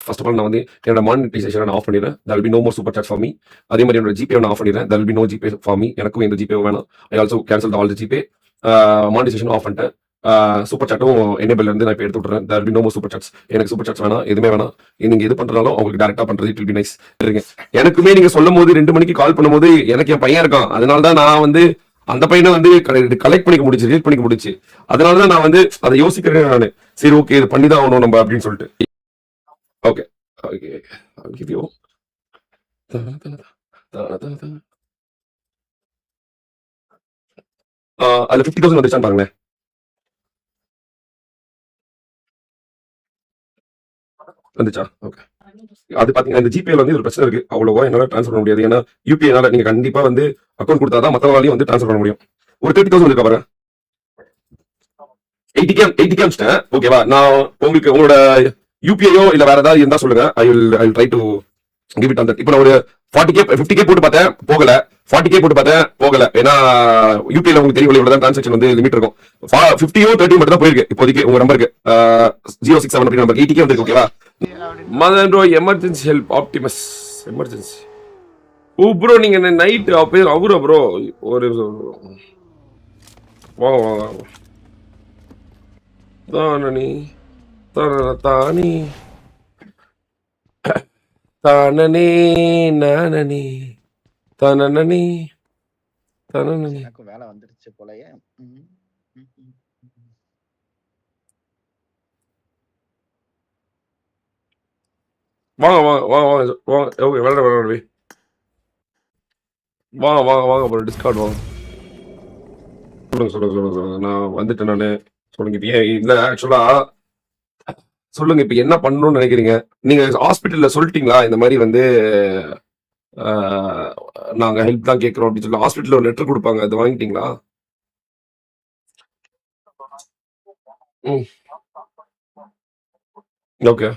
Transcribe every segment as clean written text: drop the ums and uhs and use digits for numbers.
First of all நான் வந்து என்னோட மானிட்டைசேஷனை நான் ஆஃப் பண்ணிடுறேன். There will be no more super chat for me. அதே மாதிரி என்னோட ஜிபே நான் ஆஃப் பண்ணிடுறேன். There will be no GPay for me. எனக்கும் எந்த ஜிபே வேணாம். I also cancel all the GPay. Monetisation off பண்ணிட்டேன். சூப்பர் சாட்டும் எனேபிள் இருந்து நான் இப்போ எடுத்து விட்டுறேன். There will be no more super chats. எனக்கு சூப்பர் சாட்ஸ் வேணாம், எதுவுமே வேணாம். நீங்க எது பண்றாலும் உங்களுக்கு டேரக்டா பண்றது இட் வில் பி நைஸ். எனக்குமே நீங்க சொல்லும் போது 2 மணிக்கு கால் பண்ணும்போது எனக்கு என் பையன் இருக்கான். அதனால தான் நான் வந்து அந்த பையனை வந்து கலெக்ட் பண்ணிக்க முடிச்சு, ரீட் பண்ணிக்க முடிச்சு. அதனாலதான் நான் வந்து அதை யோசிக்கிறேன் நானு. சரி ஓகே இது பண்ணிதான் ஆகணும் நம்ம அப்படின்னு சொல்லிட்டு. ஓகே ஓகே give you அதுல 50,000 வந்துருச்சான்னு பாருங்களேன். வந்துச்சா? ஓகே. அது பாத்தீங்கன்னா இந்த ஜிபேல வந்து ஒரு பிரச்சனை இருக்கு. அவ்வளவா என்னால ட்ரான்ஸ்ஃபர் பண்ண முடியாது. ஏன்னா யூபிஐனால நீங்க கண்டிப்பா வந்து அக்கௌண்ட் கொடுத்தாதான் மத்தவங்களாலையும் வந்து ட்ரான்ஸ்ஃபர் பண்ண முடியும். ஒரு 30,000 இருக்கா பாருங்க. 80K அனுப்பிச்சிட்டேன். ஓகேவா? நான் உங்களுக்கு உங்களோட யூபிஐயோ இல்ல வேற ஏதாவது இருந்தா சொல்லுங்க. I will try to give it on that. இப்போ நான் ஒரு 40K 50K போட்டு பார்த்தேன், போகல. 40K போட்டு பார்த்தேன், போகல. ஏன்னா யூபிஐல உங்களுக்கு தெரியும் இவ்வளவுதான் டிரான்சாக்ஷன் வந்து லிமிட் இருக்கும். 50யோ 30 மட்டும் தான் போயிருக்கு இப்போதைக்கு உங்க நம்பருக்கு 067 அப்படி நம்பருக்கு 80K வந்திருக்கு. ஓகேவா? Madan bro emergency help Optimus emergency. Oh bro நீங்க நைட் பேர் அவரா ப்ரோ? ஒரு வாங்க வாங்க தானி தானி தானனே நானனே தானனே தானனே. எனக்கு வேலை வந்துருச்சு போலயே. வாங்க வாங்க வாங்க வாங்க வாங்க. ஓகே விளையாட விளையாடுவே. வாங்க வாங்க வாங்க ப்ரோ டிஸ்கார்ட் வாங்க. சொல்லுங்க சொல்லுங்க சொல்லுங்க சொல்லுங்க. நான் வந்துட்டேன் நானு. சொல்லுங்க. இப்போ இல்ல ஆக்சுவலா சொல்லுங்க இப்ப என்ன பண்ணணும்னு நினைக்கிறீங்க? நீங்க ஹாஸ்பிட்டல்ல சொல்லிட்டீங்களா இந்த மாதிரி வந்து நாங்க ஹெல்ப் தான் கேட்கிறோம் அப்படின்னு சொல்லி ஹாஸ்பிட்டல்ல ஒரு லெட்டர் கொடுப்பாங்க, அது வாங்கிட்டீங்களா? ஓகே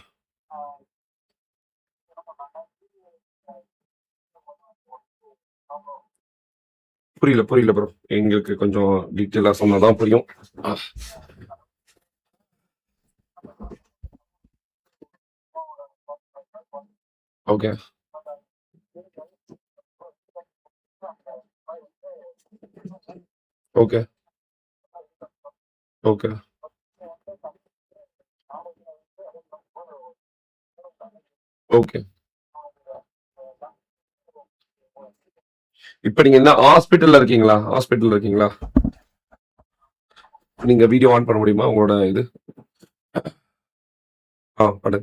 புரியல புரியல ப்ரோ. எங்களுக்கு கொஞ்சம் டீட்டெயிலா சொன்னாதான் புரியும். Okay okay okay okay. இப்ப நீங்க என்ன ஹாஸ்பிட்டல்ல இருக்கீங்களா? ஹாஸ்பிட்டல்ல இருக்கீங்களா? நீங்க வீடியோ ஆன் பண்ண முடியுமா உங்களோட இது? படு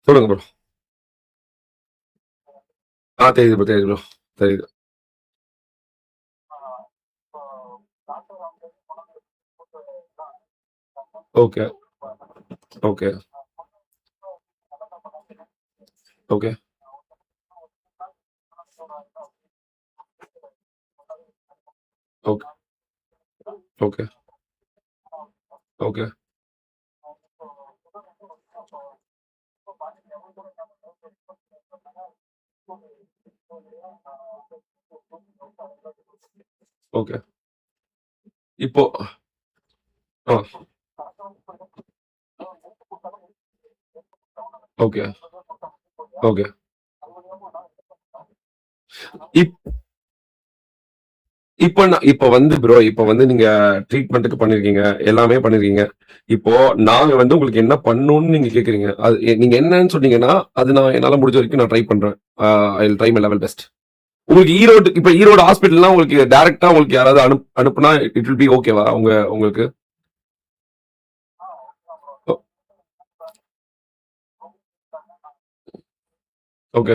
சொல்லுங்க ப்ரோ. தெரியுது ப்ரோ தெரியுது ப்ரோ தெரியுது. Okay okay okay okay okay okay okay. இப்போ ஓகே ஓகே. இப்ப வந்து ப்ரோ இப்ப வந்து நீங்க ட்ரீட்மெண்ட்டுக்கு பண்ணிருக்கீங்க, எல்லாமே பண்ணிருக்கீங்க. இப்போ நாங்க வந்து உங்களுக்கு என்ன பண்ணணும்னு நீங்க கேக்குறீங்க. அது நீங்க என்னன்னு சொன்னீங்கன்னா அது நான் என்னால முடிஞ்ச வரைக்கும் நான் ட்ரை பண்றேன். I will try my level best. உங்களுக்கு ஈரோடு ஹாஸ்பிட்டல்னா உங்களுக்கு டைரக்டா உங்களுக்கு யாராவது அனுப்புனா இட் வில் பி ஓகேவா உங்களுக்கு? Okay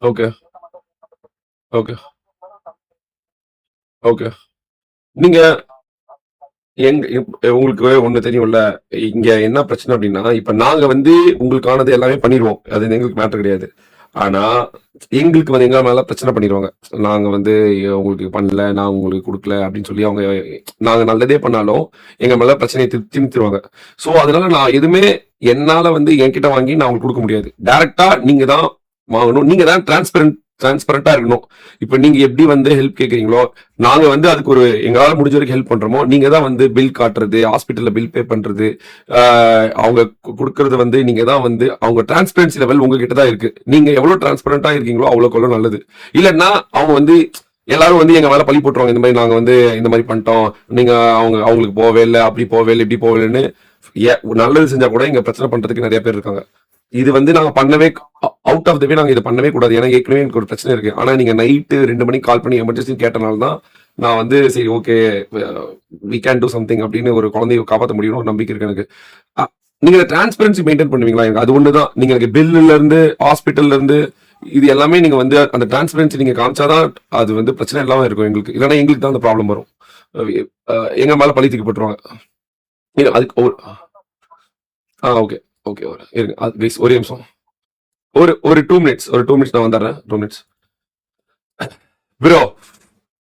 okay okay okay. நீங்க உங்களுக்கு ஒண்ணு தெரியும்ல, இங்க என்ன பிரச்சனை அப்படின்னா இப்ப நாங்க வந்து உங்களுக்கானது எல்லாமே பண்ணிடுவோம். அது எங்களுக்கு மேட்டர் கிடையாது. ஆனா எங்களுக்கு வந்து எங்க மேல பிரச்சனை பண்ணிடுவாங்க. நாங்க வந்து உங்களுக்கு பண்ணல, நான் உங்களுக்கு கொடுக்கல அப்படின்னு சொல்லி அவங்க நாங்க நல்லதே பண்ணாலும் எங்க மேல பிரச்சனையை திணித்துருவாங்க. சோ அதனால நான் எதுவுமே என்னால வந்து என்கிட்ட வாங்கி நான் உங்களுக்கு கொடுக்க முடியாது. டைரக்டா நீங்க தான் வாங்கணும். நீங்க தான் டிரான்ஸ்பரண்டா இருக்கணும். இப்ப நீங்க எப்படி வந்து ஹெல்ப் கேக்குறீங்களோ, நாங்க வந்து அதுக்கு ஒரு எங்களால முடிஞ்ச வரைக்கும் ஹெல்ப் பண்றோமோ, நீங்க தான் வந்து பில் காட்டுறது, ஹாஸ்பிட்டல்ல பில் பே பண்றது, அவங்க குடுக்கறது வந்து நீங்க தான் வந்து அவங்க டிரான்ஸ்பரன்சி லெவல் உங்ககிட்ட தான் இருக்கு. நீங்க எவ்வளவு டிரான்ஸ்பரண்டா இருக்கீங்களோ அவ்வளவுக்கு நல்லது. இல்லன்னா அவங்க வந்து எல்லாரும் வந்து எங்க மேல பழி போட்டுருவாங்க. இந்த மாதிரி நாங்க வந்து இந்த மாதிரி பண்ணிட்டோம், நீங்க அவங்களுக்கு போவே இல்லை, அப்படி போவே இல்லை, இப்படி போவேன்னு. நல்லது செஞ்சா கூட இங்க பிரச்சனை பண்றதுக்கு நிறைய பேர் இருக்காங்க. இது வந்து நாங்க பண்ணவே அவுட் ஆஃப் த வே நாங்க இதை பண்ணவே கூடாது. ஏன்னா ஏற்கனவே எனக்கு ஒரு பிரச்சனை இருக்கு. ஆனா நீங்க நைட்டு 2 மணிக்கு கால் பண்ணி எமர்ஜென்சி கேட்டனால தான் நான் வந்து சரி okay we can do something அப்படின்னு ஒரு குழந்தைய காப்பாற்ற முடியும்னு ஒரு நம்பிக்கை இருக்கு எனக்கு. நீங்க டிரான்ஸ்பரன்சி மெயின்டைன் பண்ணுவீங்களா? எனக்கு அது ஒண்ணுதான். நீங்க எனக்கு பில்லுல இருந்து ஹாஸ்பிட்டல்ல இருந்து இது எல்லாமே நீங்க வந்து அந்த டிரான்ஸ்பரன்சி நீங்க காமிச்சாதான் அது வந்து பிரச்சனை இல்லாம இருக்கும் எங்களுக்கு. இல்லைன்னா எங்களுக்கு தான் அந்த ப்ராப்ளம் வரும். எங்க மேல பழி தூக்கப்பட்டுருவாங்க. அதுக்கு ஓகே ஓகே இருங்க ஒரே நிமிஷம். ஒரு 2 மினிட்ஸ் நான் வந்துடுறேன். 2 மினிட்ஸ் ப்ரோ.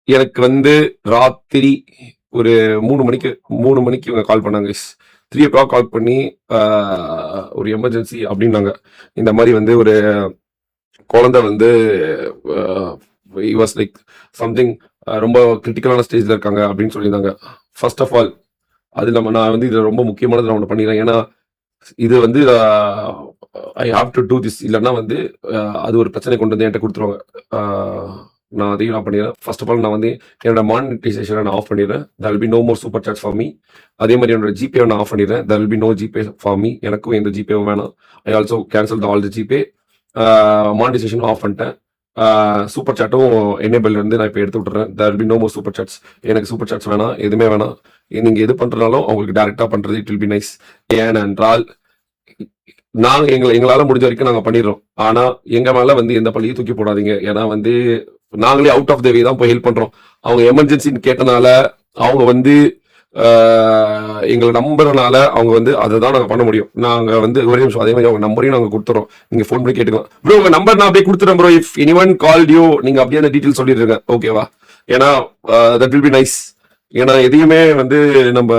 எனக்கு வந்து ராத்திரி ஒரு 3 மணிக்கு இவங்க கால் பண்ணாங்க. 3 o'clock கால் பண்ணி ஒரு எமர்ஜென்சி அப்படின்னாங்க. இந்த மாதிரி வந்து ஒரு குழந்தை வந்து வாஸ் லைக் சம்திங் ரொம்ப கிரிட்டிக்கலான ஸ்டேஜ்ல இருக்காங்க அப்படின்னு சொல்லியிருந்தாங்க. ஃபர்ஸ்ட் ஆஃப் ஆல் அது நான் வந்து இதுல ரொம்ப முக்கியமானது நான் ஒன்று பண்ணிடுறேன். ஏன்னா இது வந்து I have to do this. இல்லைன்னா வந்து அது ஒரு பிரச்சனை கொண்டு வந்து என்கிட்ட கொடுத்துருவாங்க. நான் அதையும் நான் பண்ணிடுறேன். ஃபர்ஸ்ட் ஆஃப் ஆல் நான் வந்து என்னோட மானிட்டைசேஷனை நான் ஆஃப் பண்ணிடுறேன். That will be no more super chats for me. அதே மாதிரி என்னோட ஜிபே நான் ஆஃப் பண்ணிடுறேன். That will be no GPay for me. எனக்கும் எந்த ஜிபேவும் வேணாம். I also cancel all the GPay. மானிட்டைசேஷனும் ஆஃப் பண்ணிட்டேன். சூப்பர் சாட்டும் எனேபிள் இருந்து நான் இப்போ எடுத்து விட்டுறேன். That will be no more super chats. எனக்கு சூப்பர் சாட்ஸ் வேணாம், எதுவுமே வேணாம். நீங்க எது பண்றதுனாலும் அவங்களுக்கு டைரக்டா பண்றது இட் வில் பி நைஸ். ஏனென்றால் நாங்க எங்களால முடிஞ்ச வரைக்கும் நாங்க பண்ணிடுறோம். ஆனா எங்க மேல வந்து எந்த பள்ளியும் தூக்கி போடாதீங்க. ஏன்னா வந்து நாங்களே அவுட் ஆஃப் த வே தான் போய் ஹெல்ப் பண்றோம். அவங்க எமர்ஜென்சின்னு கேட்டனால அவங்க வந்து எங்களை நம்புறதுனால அவங்க வந்து அதை தான் நாங்க பண்ண முடியும். நாங்க வந்து ஒரே நிமிஷம், அதே மாதிரி அவங்க நம்பரையும் நாங்க கொடுத்துறோம். நீங்க ஃபோன் பண்ணி கேட்டுக்கலாம். ப்ரோ உங்க நம்பர் நான் அப்படியே கொடுத்துறேன் bro. If anyone called you, நீங்க அப்படியே அந்த டீட்டெயில் சொல்லிடுங்க, ஓகேவா? ஏன்னா தட் வில் பி நைஸ். ஏன்னா எதையுமே வந்து நம்ம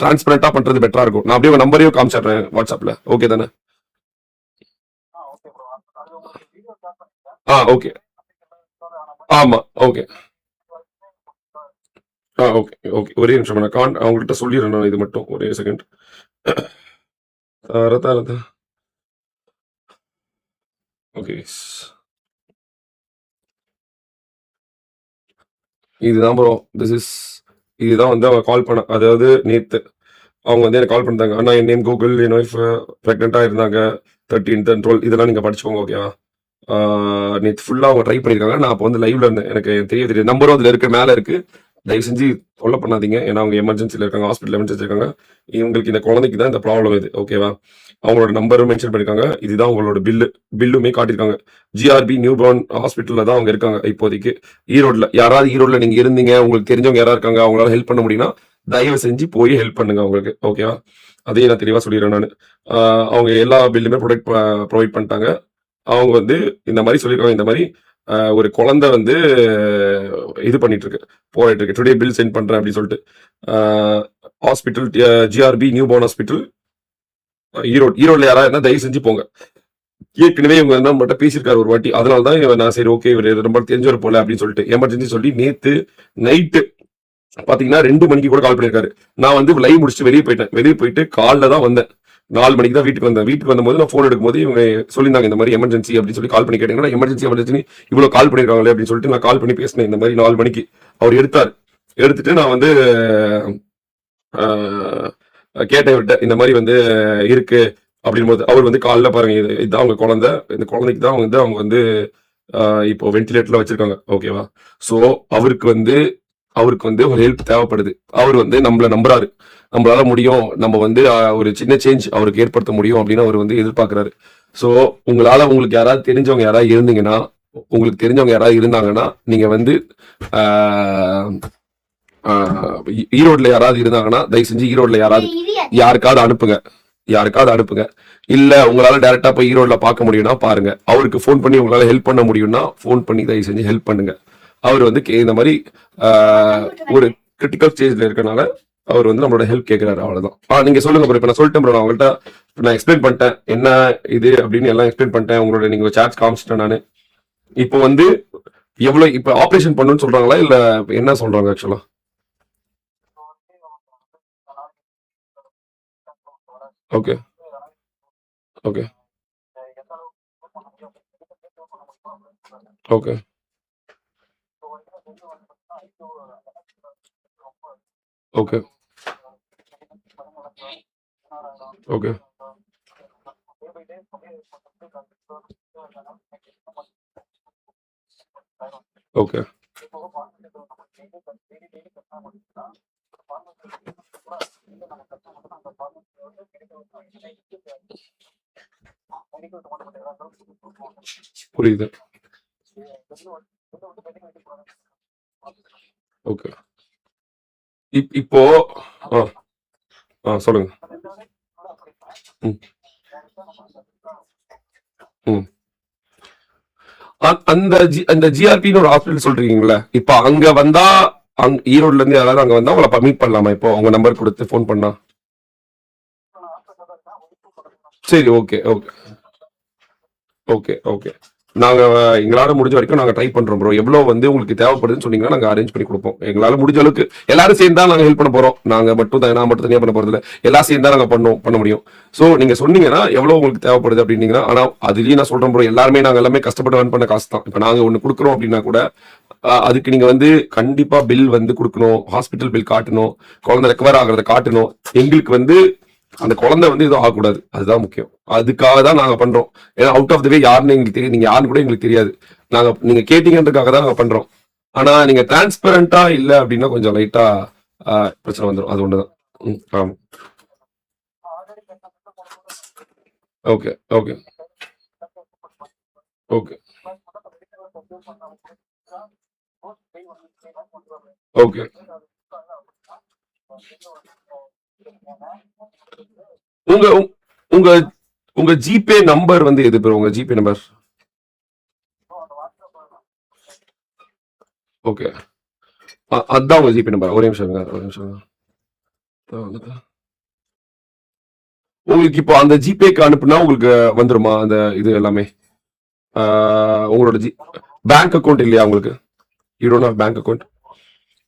டிரான்ஸ்பரண்டா பண்றது பெட்டரா இருக்கும். நான் அப்படியே நம்பரையும் காமிச்சிடுறேன் வாட்ஸ்அப்ல, ஓகே தானே? ஓகே. ஆமா ஓகே. ஓகே ஓகே ஒரே நிமிஷம் நான் அவங்ககிட்ட சொல்லிடுறேன். நான் இது மட்டும் ஒரே செகண்ட். ரதா ஓகே. இதுதான் ப்ரோ. இதுதான் வந்து அவங்க கால் பண்ண, அதாவது நேத்து அவங்க வந்து எனக்கு கால் பண்ணிட்டாங்க. அண்ணா என் நேம் கூகுள், என் ஒய்ஃப் ப்ரெக்னெண்டா இருந்தாங்க 13th and 12th, இதெல்லாம் நீங்க படிச்சுக்கோங்க, ஓகேவா? நேற்று ஃபுல்லா அவங்க ட்ரை பண்ணியிருக்காங்க. நான் அப்போ வந்து லைவ்ல இருந்தேன். எனக்கு தெரியும் நம்பரும் அதுல இருக்கு, மேல இருக்கு. தயவு செஞ்சு தொல்லை பண்ணாதீங்க. ஏன்னா அவங்க எமர்ஜென்சியில் இருக்காங்க, ஹாஸ்பிட்டல் எமர்ஜென்சி இருக்காங்க. இவங்களுக்கு இந்த குழந்தைக்கு தான் இந்த ப்ராப்ளம் இது, ஓகேவா? அவங்களோட நம்பரும் மென்ஷன் பண்ணிருக்காங்க. இதுதான் அவங்களோட பில்லுமே காட்டியிருக்காங்க. ஜிஆர்பி நியூ பார்ன் ஹாஸ்பிட்டல்ல தான் அவங்க இருக்காங்க இப்போதைக்கு, ஈரோட்ல. யாராவது ஈரோட்ல நீங்க இருந்தீங்க, உங்களுக்கு தெரிஞ்சவங்க யாராவது இருக்காங்க, அவங்களால ஹெல்ப் பண்ண முடியும்னா தயவு செஞ்சு போய் ஹெல்ப் பண்ணுங்க அவங்களுக்கு, ஓகேவா? அதையும் நான் தெளிவா சொல்லிடுறேன். நான் அவங்க எல்லா பில்லுமே ப்ரொவைட் பண்ணிட்டாங்க. அவங்க வந்து இந்த மாதிரி சொல்லியிருக்காங்க. இந்த மாதிரி ஒரு குழந்தை வந்து இது பண்ணிட்டு இருக்கு, போயிட்டு இருக்கு. டுடே பில் சென்ட் பண்றேன் அப்படின்னு சொல்லிட்டு hospital GRP newborn hospital ஈரோட்ல யாராவது இருந்தா தயவு செஞ்சு போங்க. ஏற்கனவே இவங்க நம்மகிட்ட பேசியிருக்காரு ஒரு வாட்டி. அதனாலதான் நான் சரி ஓகே இவர் ரொம்ப தெரிஞ்சவர் போல அப்படின்னு சொல்லிட்டு எமர்ஜென்சி சொல்லி நேத்து நைட்டு பாத்தீங்கன்னா 2 மணிக்கு கூட கால் பண்ணிருக்காரு. நான் வந்து லைவ் முடிச்சுட்டு வெளியே போயிட்டு காலில் தான் வந்தேன். 4 மணிக்கு தான் வீட்டுக்கு வந்தேன். வீட்டுக்கு வந்தபோது நான் ஃபோன் எடுக்கும்போது இவங்க சொல்லியிருந்தாங்க இந்த மாதிரி எமர்ஜென்சி அப்படின்னு சொல்லி கால் பண்ணி கேட்டீங்கன்னா, எமர்ஜென்சி இவ்வளவு கால் பண்ணிருக்காங்களே அப்படின்னு சொல்லிட்டு நான் கால் பண்ணி பேசினேன். இந்த மாதிரி 4 மணிக்கு அவர் எடுத்துட்டு நான் வந்து கேட்டேன் விட்ட இந்த மாதிரி வந்து இருக்கு அப்படின் போது அவர் வந்து காலைல பாருங்க, இதுதான் அவங்க குழந்தை, இந்த குழந்தைக்கு தான் வந்து அவங்க வந்து இப்போ வென்டிலேட்டர்ல வச்சிருக்காங்க, ஓகேவா? ஸோ அவருக்கு வந்து ஒரு ஹெல்ப் தேவைப்படுது. அவர் வந்து நம்மள நம்புறாரு, நம்மளால முடியும், நம்ம வந்து ஒரு சின்ன சேஞ்ச் அவருக்கு ஏற்படுத்த முடியும் அப்படின்னு அவர் வந்து எதிர்பார்க்கிறாரு. ஸோ உங்களுக்கு யாராவது தெரிஞ்சவங்க யாராவது இருந்தாங்கன்னா நீங்க வந்து ஈரோட்ல யாராவது இருந்தாங்கன்னா தயவு செஞ்சு ஈரோட்ல யாருக்காவது அனுப்புங்க. இல்ல உங்களால டைரக்டா போய் ஈரோட்ல பார்க்க முடியும்னா பாருங்க. அவருக்கு போன் பண்ணி உங்களால ஹெல்ப் பண்ண முடியும்னா போன் பண்ணி தயவு செஞ்சு ஹெல்ப் பண்ணுங்க. அவர் வந்து இந்த மாதிரி ஒரு கிரிட்டிக்கல் ஸ்டேஜ்ல இருக்கனால அவர் வந்து நம்மளோட ஹெல்ப் கேட்கிறாரு, அவ்வளவுதான். நீங்க சொல்லுங்க ப்ரோ. இப்ப நான் சொல்லிட்டேன் ப்ரோ, அவங்கள்ட்ட நான் எக்ஸ்பிளைன் பண்ணிட்டேன் என்ன இது அப்படின்னு எல்லாம் எக்ஸ்பிளைன் பண்ணிட்டேன். உங்களோட நீங்க சார்ஜ் காமிச்சிட்டேன் நானு. இப்போ வந்து எவ்வளவு இப்ப ஆபரேஷன் பண்ணணும்னு சொல்றாங்களா இல்ல என்ன சொல்றாங்க ஆக்சுவலா? Okay, okay, okay, okay, okay, okay. புரியுது. ஓகே. இப்போ ஆ, சொல்லுங்க. ம், ம். அந்த ஜிஆர்பின்னு ஒரு ஹாஸ்பிட்டல் சொல்றீங்கல்ல, இப்ப அங்க வந்தா ஈரோட்ல இருந்து யாராவது அங்க வந்தா உங்களை மீட் பண்ணலாமா? இப்போ உங்க நம்பர் கொடுத்து ஃபோன் பண்ணா? சரி, ஓகே, ஓகே, ஓகே, ஓகே. நாங்க எங்களால முடிஞ்ச வரைக்கும் நாங்க ட்ரை பண்றோம் ப்ரோ. எவ்வளவு வந்து உங்களுக்கு தேவைப்படுதுன்னு சொன்னீங்கன்னா நாங்க அரேஞ்ச் பண்ணி கொடுப்போம். எங்களால முடிஞ்ச அளவுக்கு எல்லாரும் சேர்ந்து தான் நாங்க ஹெல்ப் பண்ண போறோம். நாங்க மட்டும் நான் மட்டும் தனியா பண்ண போறது இல்ல. எல்லாம் சேர்ந்து தான் நாங்க பண்ண முடியும். சோ நீங்க சொன்னீங்கன்னா எவ்வளவு உங்களுக்கு தேவைப்படுது அப்படின்னீங்கன்னா, ஆனா அதுலயும் நான் சொல்றேன் ப்ரோ, எல்லாருமே நாங்க எல்லாமே கஷ்டப்பட்டு earn பண்ண காசு தான். இப்ப நாங்க ஒண்ணு கொடுக்குறோம் அப்படின்னா கூட அதுக்கு நீங்க வந்து கண்டிப்பா பில் வந்து கொடுக்கணும், ஹாஸ்பிட்டல் பில் காட்டணும், குழந்தை ரெக்கவர் ஆகுறத காட்டணும். எங்களுக்கு வந்து அந்த குழந்தை வந்து எதுவும் ஆகக்கூடாது, அதுதான் முக்கியம். அதுக்காக தான் நாங்க பண்றோம். ஏன்னா அவுட் ஆஃப் த வே யாருன்னு எங்களுக்கு தெரியும், நீங்க யாருன்னு கூட எங்களுக்கு தெரியாது. நீங்க கேட்டீங்கன்றதுக்காக தான் நாங்க பண்றோம். ஆனா நீங்க டிரான்ஸ்பரண்டா இல்ல அப்படின்னா கொஞ்சம் லைட்டா பிரச்சனை வந்துடும். அது ஒண்ணுதான். ஆமா. Okay, okay, okay, okay. உங்க உங்க உங்க ஜிபே நம்பர் வந்து எது ப்ரோ? உங்க ஜிபே நம்பர்? ஓகே. அதான் உங்க ஜிபே நம்பர். ஒரே நிமிஷம் இருங்க, ஒரே நிமிஷம் இருங்க. உங்களுக்கு இப்போ அந்த ஜிபேக்கு அனுப்புனா உங்களுக்கு வந்துருமா அந்த இது எல்லாமே? உங்களோட பேங்க் அக்கௌண்ட் இல்லையா உங்களுக்கு? You don't have bank account?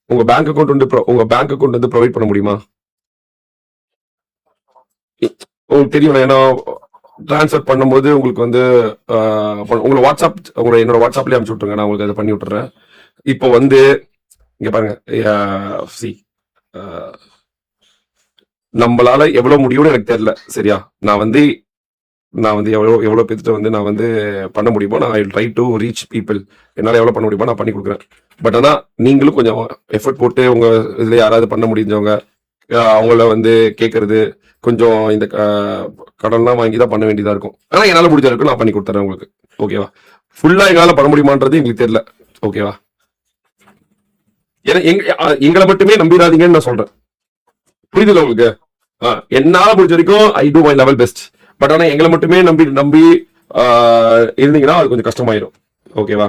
உங்க பேங்க் அக்கௌண்ட் வந்து உங்க பேங்க் அக்கௌண்ட் வந்து ப்ரொவைட் பண்ண முடியுமா? உங்களுக்கு தெரியும், ஏன்னா ட்ரான்ஸ்ஃபர் பண்ணும்போது உங்களுக்கு வந்து உங்களை வாட்ஸ்அப் உங்களை என்னோட வாட்ஸ்அப்லேயே அனுப்பிச்சு விட்டுருங்க, நான் உங்களுக்கு அதை பண்ணி விட்டுறேன். இப்போ வந்து இங்க பாருங்க, சி நம்மளால எவ்வளவு முடியும்னு எனக்கு தெரியல, சரியா? நான் வந்து எவ்வளோ எவ்வளோ பேர்த்திட்ட வந்து நான் வந்து பண்ண முடியுமோ நான் ஐ ட்ரை டு ரீச் பீப்புள். என்னால் எவ்வளோ பண்ண முடியுமோ நான் பண்ணி கொடுக்குறேன். பட் ஆனால் நீங்களும் கொஞ்சம் எஃபர்ட் போட்டு உங்கள் இதில் யாராவது பண்ண முடிஞ்சவங்க அவங்கள வந்து கேட்கறது, கொஞ்சம் இந்த கடன்லாம் வாங்கி தான் பண்ண வேண்டியதாக இருக்கும். ஆனால் என்னால் முடிஞ்ச வரைக்கும் நான் பண்ணி கொடுத்துறேன் உங்களுக்கு, ஓகேவா? ஃபுல்லாக எங்களால் பண்ண முடியுமான்றது எங்களுக்கு தெரியல, ஓகேவா? ஏன்னா எங்களை மட்டுமே நம்பிடாதீங்கன்னு நான் சொல்றேன். புரியுதுல உங்களுக்கு? என்னால முடிஞ்ச வரைக்கும் I do my level best. But ஆனா எங்களை மட்டுமே நம்பி நம்பி இருந்தீங்கன்னா அது கொஞ்சம் கஷ்டமாயிரும், ஓகேவா?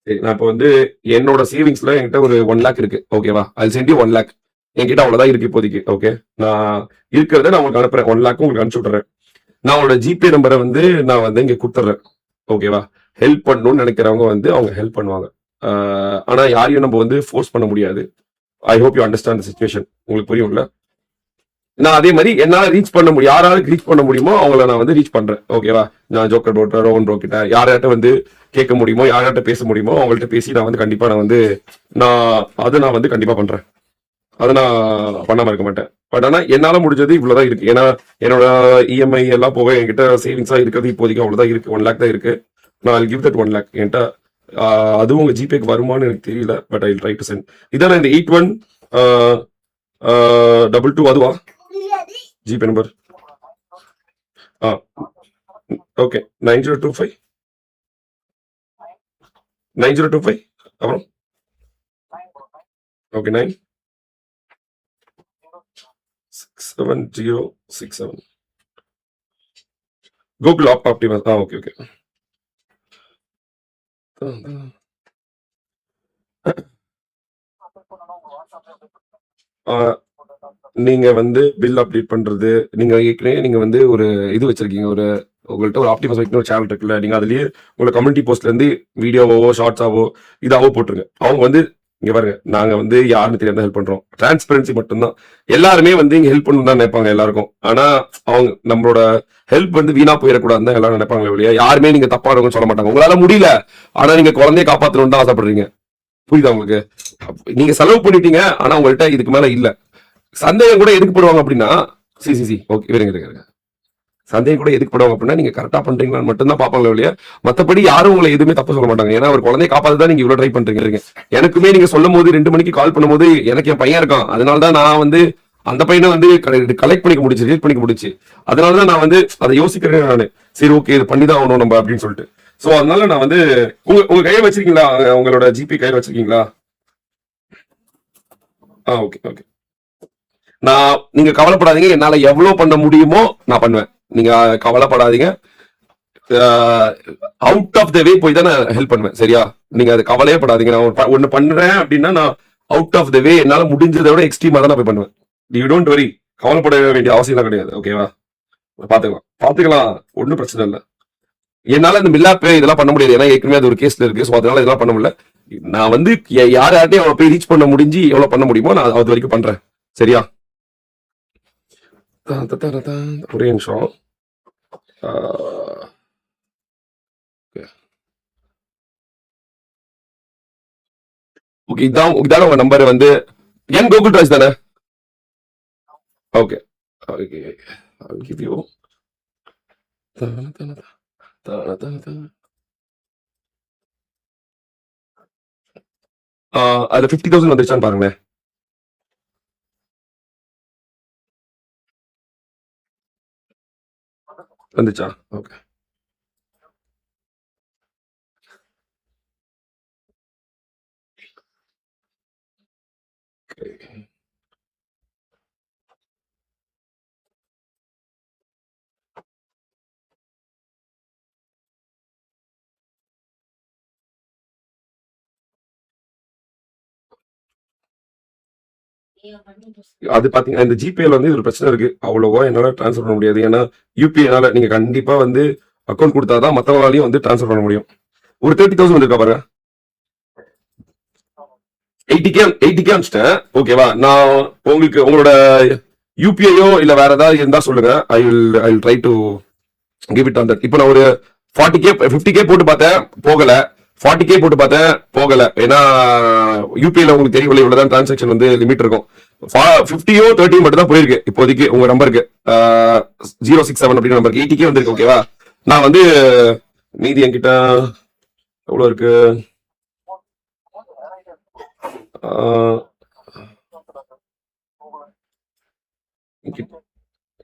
சரி, நான் இப்போ வந்து என்னோட சேவிங்ஸ்ல என்கிட்ட ஒரு 1 lakh இருக்கு, ஓகேவா? அது சென்டி 1 lakh என்கிட்ட அவ்வளவுதான் இருக்கு இப்போதைக்கு. ஓகே, நான் இருக்கிறத நான் உங்களுக்கு அனுப்புறேன். 1 lakh உங்களுக்கு அனுப்பிச்சு விட்டுறேன். நான் உங்களோட ஜிபே நம்பரை வந்து நான் வந்து இங்க கொடுத்துட்றேன், ஓகேவா? ஹெல்ப் பண்ணணும்னு நினைக்கிறவங்க வந்து அவங்க ஹெல்ப் பண்ணுவாங்க. ஆனா யாரையும் நம்ம வந்து ஃபோர்ஸ் பண்ண முடியாது. I hope you understand the situation. உங்களுக்கு புரியும்ல? நான் அதே மாதிரி என்னால ரீச் பண்ண முடியும், யாராவது ரீச் பண்ண முடியுமோ அவங்கள நான் வந்து ரீச் பண்றேன், ஓகேவா? நான் ஜோக்கர் ப்ரோ, ரோஹன் ப்ரோ கிட்ட யார்கிட்ட வந்து கேட்க முடியுமோ, யார்கிட்ட பேச முடியுமோ அவங்கள்ட்ட பேசி நான் வந்து கண்டிப்பா நான் அதை வந்து கண்டிப்பா பண்றேன். அதை நான் பண்ணாம இருக்க மாட்டேன். பட் ஆனா என்னால முடிஞ்சது இவ்வளவுதான் இருக்கு. ஏன்னா என்னோட இஎம்ஐ எல்லாம் போக என்கிட்ட சேவிங்ஸா இருக்கிறது இப்போதைக்கு அவ்வளவுதான் இருக்கு. 1 lakh தான் இருக்கு. நான் கிவ் தட் 1 lakh என்கிட்ட. அதுவும் உங்க ஜிபேக்கு வருமானு எனக்கு தெரியல. But I try to send. இதான இந்த 8122 அதுவா ஜிபே நம்பர்? ஓகே, 9025 9025 அப்புறம் okay 97067 Google Optimus. Okay, okay. நீங்க வந்து பில் அப்டேட் பண்றது, நீங்க ஏற்கனவே நீங்க வந்து ஒரு இது வச்சிருக்கீங்க, ஒரு உங்கள்கிட்ட ஒரு ஆப்டிமஸ் வைக்கணும் ஒரு சேனல் இருக்குல்ல, நீங்க அதுலயே உங்களை கம்யூனிட்டி போஸ்ட்ல இருந்து வீடியோவோ ஷார்ட்ஸாவோ இதாவோ போட்டுருங்க. அவங்க வந்து இங்க பாருங்க, நாங்க வந்து யாருன்னு தெரியாம ஹெல்ப் பண்றோம், டிரான்ஸ்பரன்சி மட்டும்தான். எல்லாருமே வந்து இங்க ஹெல்ப் பண்ணணும் தான் நினைப்பாங்க எல்லாருக்கும். ஆனா அவங்க நம்மளோட ஹெல்ப் வந்து வீணா போயிடக்கூடாதுன்னு தான் எல்லாரும் நினைப்பாங்க இல்லையா. யாருமே நீங்க தப்பானவங்கன்னு சொல்ல மாட்டாங்க. உங்களால முடியல, ஆனா நீங்க குழந்தைய காப்பாற்றணும்னு தான் ஆசைப்படுறீங்க. புரியுதா உங்களுக்கு? நீங்க செலவு பண்ணிட்டீங்க, ஆனா உங்கள்கிட்ட இதுக்கு மேல இல்ல. சந்தேகம் கூட எதுக்கு போடுவாங்க அப்படின்னா, சி சி சி ஓகே இருங்க இருங்க இருங்க. சந்தேகம் கூட எதுக்கு படுவாங்க அப்படின்னா, நீங்க கரெக்டா பண்றீங்களான்னு மட்டும்தான் பாப்பாங்களே ஒழிய, மத்தபடி யாரும் உங்களை எதுவுமே தப்பு சொல்ல மாட்டாங்க. ஏன்னா ஒரு குழந்தைய காப்பாத்த தான் நீங்க இவ்வளவு ட்ரை பண்றீங்க. எனக்குமே நீங்க சொல்லும் போது 2 மணிக்கு கால் பண்ணும்போது எனக்கு என் பையன் இருக்கான், அதனால தான் நான் வந்து அந்த பையனை வந்து கலெக்ட் பண்ணிக்க முடிச்சு, ரீட் பண்ணிக்க முடிச்சு. அதனாலதான் நான் வந்து அதை யோசிக்கிறேன் நானு. சரி ஓகே இது பண்ணிதான் ஆகணும் நம்ம அப்படின்னு சொல்லிட்டு. சோ அதனால நான் வந்து உங்க கையில வச்சிருக்கீங்களா? உங்களோட ஜிபி கையில வச்சிருக்கீங்களா? Okay okay. நீங்க கவலைப்படாதீங்க, என்னால எவ்வளவு பண்ண முடியுமோ நான் பண்ணுவேன். நீங்க கவலைப்படாதீங்க. அவுட் ஆஃப் த வே போய் தான் நான் ஹெல்ப் பண்ணுவேன். சரியா? நீங்க அது கவலையே படாதீங்க. நான் ஒண்ணு பண்றேன் அப்படின்னா நான் அவுட் ஆஃப் த வே என்னால முடிஞ்சதை விட எக்ஸ்ட்ரீமா தான் நான் போய் பண்ணுவேன். யூ டோன்ட் வரி, கவலைப்பட வேண்டிய அவசியம் கிடையாது. ஓகேவா? பாத்துக்கலாம் பாத்துக்கலாம், ஒன்னும் பிரச்சனை இல்லை. என்னால இந்த மில்லா பே இதெல்லாம் பண்ண முடியாது, ஏன்னா ஏற்கனவே அது ஒரு கேஸ்ல இருக்கு. ஸோ அதனால இதெல்லாம் பண்ண முடியல. நான் வந்து யார்ட்டையும் அவளை போய் ரீச் பண்ண முடிஞ்சு எவ்வளவு பண்ண முடியுமோ நான் அது வரைக்கும் பண்றேன். சரியா? ஒரே நிமிஷம். ஓகே, இதான உங்க நம்பர் வந்து என் கூகுள் டிரைவ் தானே? Okay okay, I'll give you. அதுல 50,000 வந்துருச்சான்னு பாருங்களேன். வந்துச்சா? ஓகே. அது பாத்தீங்கன்னா இந்த ஜிபேல வந்து ஒரு பிரச்சனை இருக்கு. அவ்வளவா என்னால டிரான்ஸ்ஃபர் பண்ண முடியாது. ஏன்னா யூபிஐனால நீங்க கண்டிப்பா வந்து அக்கௌண்ட் கொடுத்தாதான் மத்தவங்களாலையும் வந்து டிரான்ஸ்ஃபர் பண்ண முடியும். ஒரு 30,000 வந்திருக்கா பாருங்க. 80K அனுப்பிச்சிட்டேன். ஓகேவா? நான் உங்களுக்கு உங்களோட யூபிஐயோ இல்ல வேற ஏதாவது இருந்தா சொல்லுங்க. I will try to give it on that. இப்போ நான் ஒரு 40K 50K போட்டு பார்த்தேன், போகல. 40K போட்டு பார்த்தேன், போகல. ஏன்னா யூபிஐல உங்களுக்கு தெரியும் இவ்வளவுதான் டிரான்சாக்ஷன் வந்து லிமிட் இருக்கும். 50யோ 30 மட்டும் தான் போயிருக்கு இப்போதைக்கு உங்க நம்பருக்கு. 067 அப்படின்னு நம்பருக்கு 80K வந்திருக்கு. ஓகேவா? நான் வந்து மீதி என்கிட்ட எவ்வளவு இருக்கு?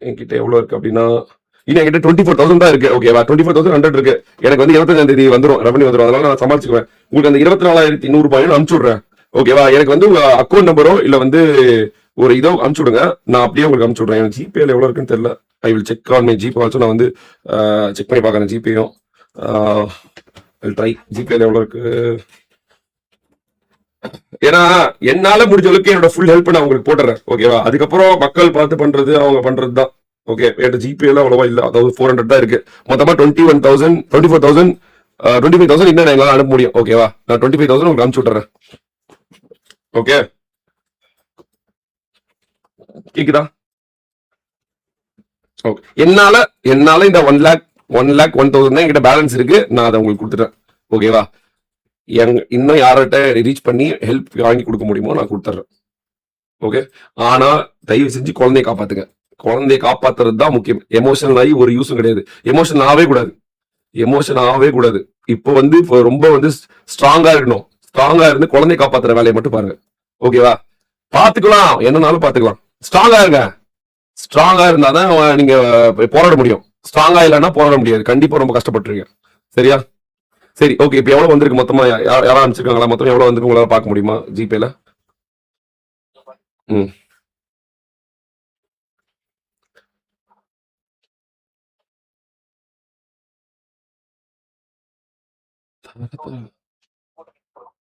என்கிட்ட எவ்வளவு இருக்கு அப்படின்னா, இன்னும் என்கிட்ட 24,000 தான் இருக்கு. ஓகேவா? 24,100 இருக்கு. எனக்கு வந்து 25ஆம் தேதி வந்துடும், ரெவன்யூ வந்துடும். அதனால நான் சமாளிச்சுக்குவேன். உங்களுக்கு அந்த 24,100 ரூபாயும் அனுப்பிச்சு விடுறேன். ஓகேவா? எனக்கு வந்து உங்க அக்கௌண்ட் நம்பரோ இல்ல வந்து ஒரு இதோ அனுப்பிச்சு விடுங்க, நான் அப்படியே உங்களுக்கு அனுப்பிச்சு விடுறேன். எனக்கு ஜிபேல எவ்வளவு இருக்குன்னு தெரியல. I will check on my GPay also. நான் வந்து செக் பண்ணி பார்க்கறேன் ஜிபேயும். ட்ரை ஜிபேல எவ்வளவு இருக்கு. ஏன்னா என்னால முடிஞ்ச அளவுக்கு என்னோட ஃபுல் ஹெல்ப் நான் உங்களுக்கு போட்டுறேன். ஓகேவா? அதுக்கப்புறம் மக்கள் பார்த்து பண்றது அவங்க பண்றது தான். ஓகே, என்கிட்ட ஜிபே எல்லாம் அவ்வளவா இல்ல. அதாவது 400 தான் இருக்கு. மொத்தமா 21,000 24,000 25,000 இன்னும் எங்களால அனுப்ப முடியும். ஓகேவா? நான் 25,000 உங்களுக்கு அனுப்பிச்சு விட்டுறேன். ஓகே, கேக்குதா? ஓகே. என்னால என்னால இந்த 1,01,000 தான் என்கிட்ட பேலன்ஸ் இருக்கு. நான் அதை உங்களுக்கு கொடுத்துட்டேன். ஓகேவா? இன்னும் யார்கிட்ட ரீச் பண்ணி ஹெல்ப் வாங்கி கொடுக்க முடியுமோ நான் கொடுத்துட்றேன். ஓகே. ஆனா தயவு செஞ்சு குழந்தைய காப்பாத்துங்க. குழந்தைய காப்பாத்துறது தான் முக்கியம். எமோஷனல் ஆகி ஒரு யூஸும் கிடையாது. எமோஷனல் ஆகவே கூடாது. எமோஷன் ஆகவே கூடாது. இப்போ வந்து ரொம்ப வந்து ஸ்ட்ராங்கா இருக்கணும். ஸ்ட்ராங்கா இருந்து குழந்தைய காப்பாத்துற வேலையை மட்டும் பாருங்க. ஓகேவா? பாத்துக்கலாம், என்னன்னாலும் பாத்துக்கலாம். ஸ்ட்ராங்கா இருங்க. ஸ்ட்ராங்கா இருந்தாதான் நீங்க போராட முடியும். ஸ்ட்ராங்கா இல்லைன்னா போராட முடியாது. கண்டிப்பா ரொம்ப கஷ்டப்பட்டுருங்க. சரியா? சரி ஓகே. இப்போ எவ்வளவு வந்திருக்கு மொத்தமா? யாராவது அனுப்பிச்சிருக்காங்களா? மொத்தம் எவ்வளவு வந்திருக்கு உங்களால பார்க்க முடியுமா ஜிபேல? ம்.